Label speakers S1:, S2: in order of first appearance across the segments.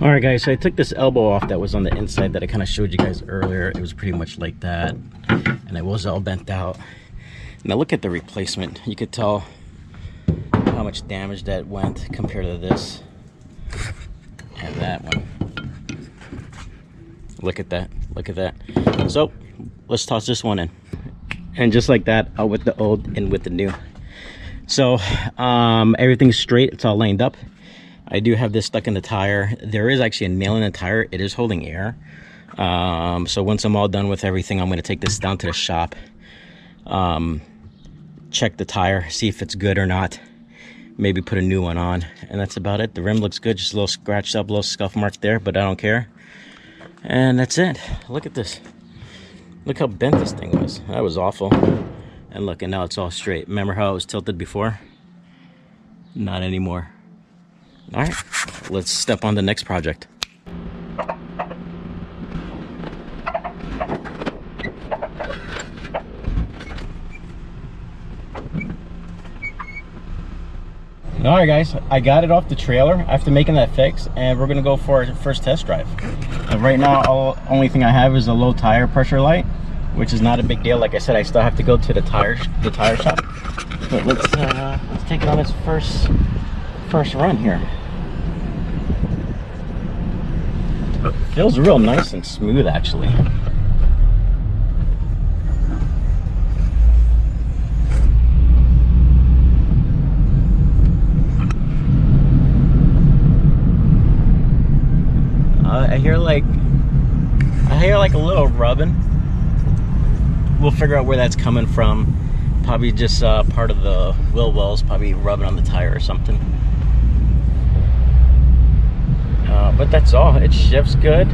S1: All right, guys, so I took this elbow off that was on the inside that I kind of showed you guys earlier. It was pretty much like that, and it was all bent out. Now look at the replacement. You could tell how much damage that went compared to this and that one. Look at that. Look at that. So let's toss this one in, and just like that, out with the old and with the new. So everything's straight. It's all lined up. I do have this stuck in the tire. There is actually a nail in the tire. It is holding air. So once I'm all done with everything, I'm going to take this down to the shop, check the tire, see if it's good or not, maybe put a new one on, and that's about it. The rim looks good, just a little scratched up, a little scuff mark there, but I don't care. And that's it. Look at this. Look how bent this thing was. That was awful. And look, and now it's all straight. Remember how it was tilted before? Not anymore. All right, let's step on the next project. All right, guys, I got it off the trailer after making that fix, and we're gonna go for our first test drive. Right now, only thing I have is a low tire pressure light, which is not a big deal. Like I said, I still have to go to the tire shop. But let's take it on its first run here. It feels real nice and smooth, actually. I hear like a little rubbing. We'll figure out where that's coming from. Probably just part of the wheel wells, probably rubbing on the tire or something. But that's all. It shifts good.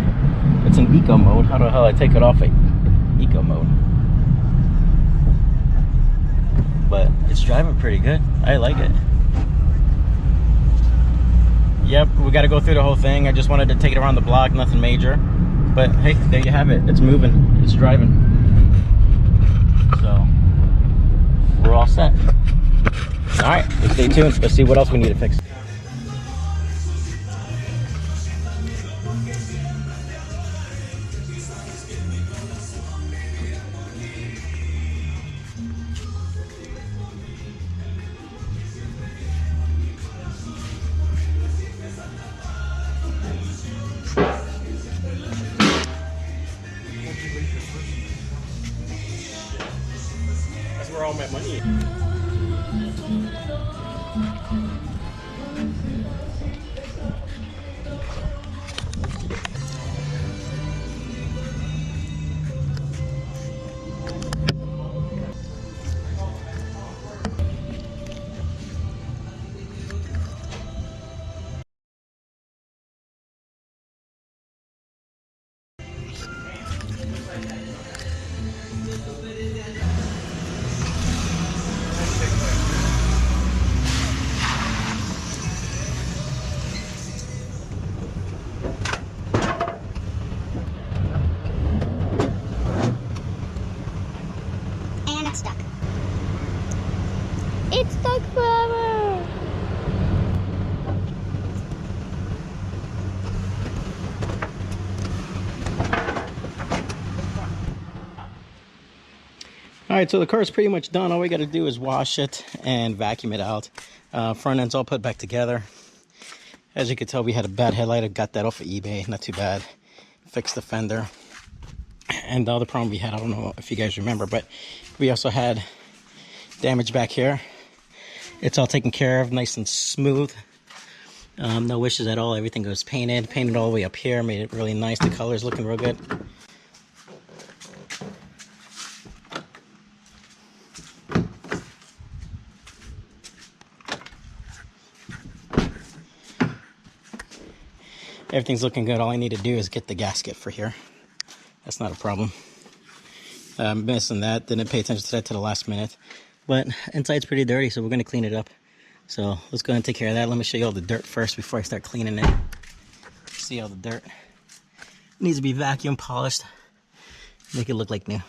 S1: It's in eco mode. How the hell I take it off eco mode? But it's driving pretty good. I like it. Yep, we got to go through the whole thing. I just wanted to take it around the block, nothing major. But hey, there you have it. It's moving. It's driving. So we're all set. All right, stay tuned. Let's see what else we need to fix. That's where all my money is.
S2: Stuck. It's stuck forever.
S1: All right, so the car is pretty much done. All we got to do is wash it and vacuum it out. Front end's all put back together. As you can tell, we had a bad headlight. I got that off of eBay. Not too bad. Fixed the fender. And the other problem we had, I don't know if you guys remember, but we also had damage back here. It's all taken care of, nice and smooth. No issues at all. Everything goes painted all the way up here, made it really nice. The color's looking real good. Everything's looking good. All I need to do is get the gasket for here. That's not a problem. I'm missing that. Didn't pay attention to that to the last minute. But inside's pretty dirty, so we're going to clean it up. So let's go ahead and take care of that. Let me show you all the dirt first before I start cleaning it. See all the dirt. It needs to be vacuum polished. Make it look like new.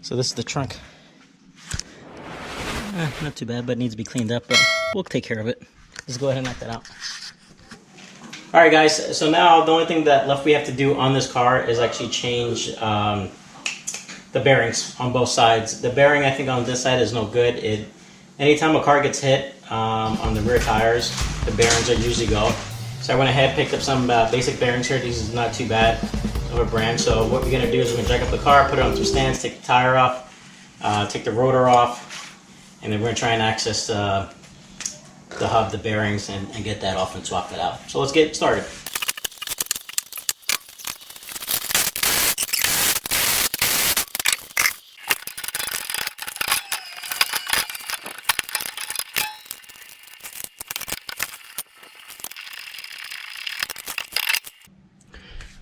S1: So this is the trunk. Not too bad, but it needs to be cleaned up, but we'll take care of it. Let's go ahead and knock that out. All right, guys, so now the only thing that left we have to do on this car is actually change the bearings on both sides. The bearing, I think, on this side is no good. Anytime a car gets hit on the rear tires, the bearings are usually go. So I went ahead, picked up some basic bearings here. These is not too bad of a brand. So what we're gonna do is we're gonna jack up the car, put it on some stands, take the tire off, take the rotor off, and then we're gonna try and access the hub, the bearings, and get that off and swap it out. So let's get started.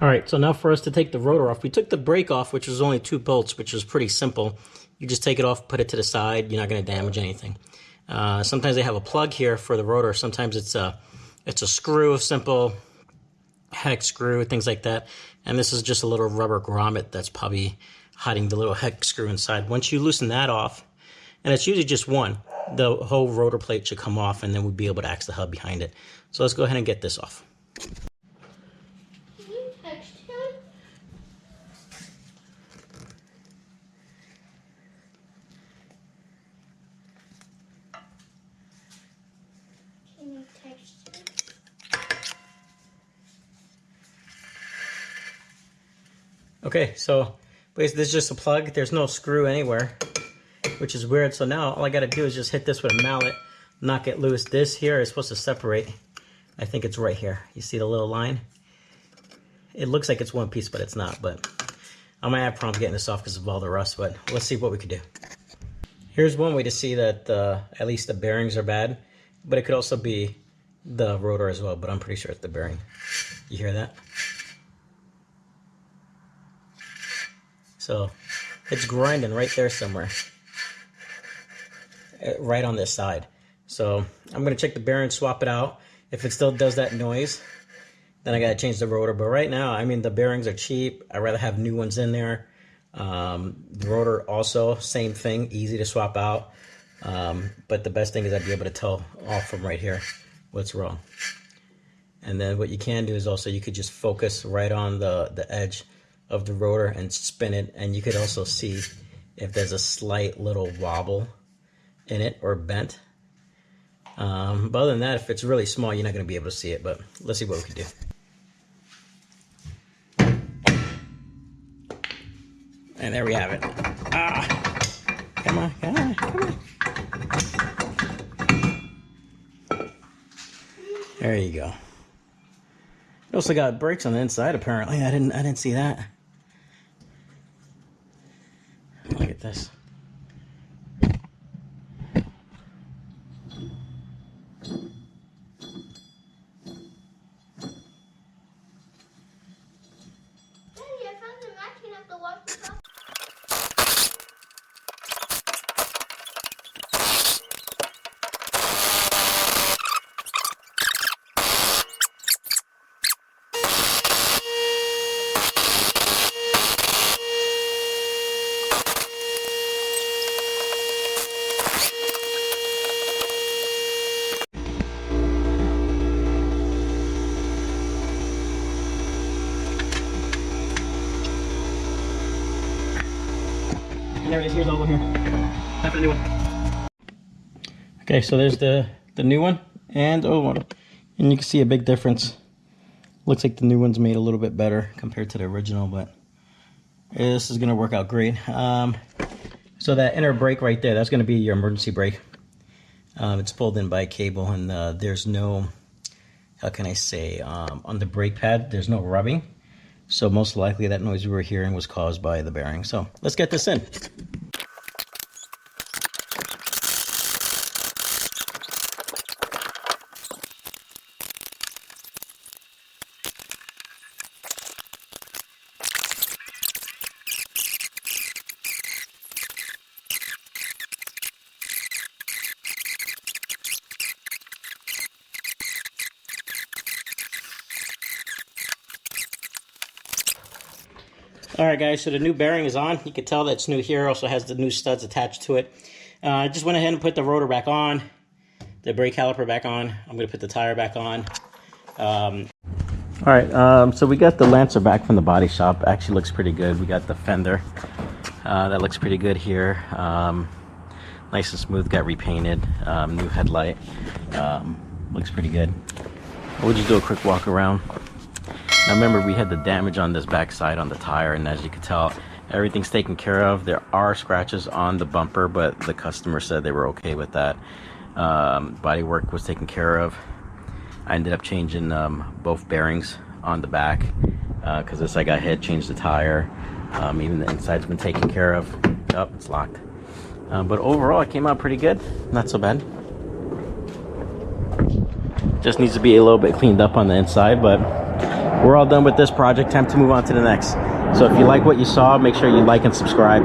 S1: All right, so now for us to take the rotor off, we took the brake off, which was only 2 bolts, which was pretty simple. You just take it off, put it to the side. You're not going to damage anything. Sometimes they have a plug here for the rotor. Sometimes it's a screw, a simple hex screw, things like that. And this is just a little rubber grommet that's probably hiding the little hex screw inside. Once you loosen that off, and it's usually just one, the whole rotor plate should come off, and then we'll be able to access the hub behind it. So let's go ahead and get this off. Okay, so basically this is just a plug. There's no screw anywhere, which is weird. So now all I gotta do is just hit this with a mallet, knock it loose. This here is supposed to separate. I think it's right here. You see the little line? It looks like it's one piece, but it's not. But I might have problems getting this off because of all the rust, but let's see what we could do. Here's one way to see that at least the bearings are bad, but it could also be the rotor as well, but I'm pretty sure it's the bearing. You hear that? So it's grinding right there somewhere, right on this side. So I'm gonna check the bearing, swap it out. If it still does that noise, then I gotta change the rotor. But right now, I mean, the bearings are cheap. I'd rather have new ones in there. The rotor also, same thing, easy to swap out. But the best thing is I'd be able to tell off from right here what's wrong. And then what you can do is also you could just focus right on the edge of the rotor and spin it, and you could also see if there's a slight little wobble in it or bent. But other than that, if it's really small, you're not going to be able to see it, but let's see what we can do. And there we have it. Come on, come on, come on. There you go. It also got brakes on the inside, apparently. I didn't see that. Look at this. There it is. Here's the old one here. Time for the new one. Okay, so there's the new one and the old one, and you can see a big difference. Looks like the new one's made a little bit better compared to the original, but this is gonna work out great. So that inner brake right there, that's gonna be your emergency brake. It's pulled in by a cable, and there's no, how can I say, on the brake pad, there's no rubbing. So most likely that noise we were hearing was caused by the bearing. So let's get this in. All right, guys, so the new bearing is on. You can tell that it's new here. Also has the new studs attached to it. I just went ahead and put the rotor back on, the brake caliper back on. I'm going to put the tire back on. All right, so we got the Lancer back from the body shop. Actually looks pretty good. We got the fender. That looks pretty good here. Nice and smooth, got repainted. New headlight. Looks pretty good. We'll just do a quick walk around. Now remember, we had the damage on this back side on the tire, and as you can tell, everything's taken care of. There are scratches on the bumper, but the customer said they were okay with that. Body work was taken care of. I ended up changing both bearings on the back because this I got hit, changed the tire. Even the inside's been taken care of. Oh, it's locked. But overall, it came out pretty good. Not so bad. Just needs to be a little bit cleaned up on the inside, but we're all done with this project. Time to move on to the next. So if you like what you saw, make sure you like and subscribe.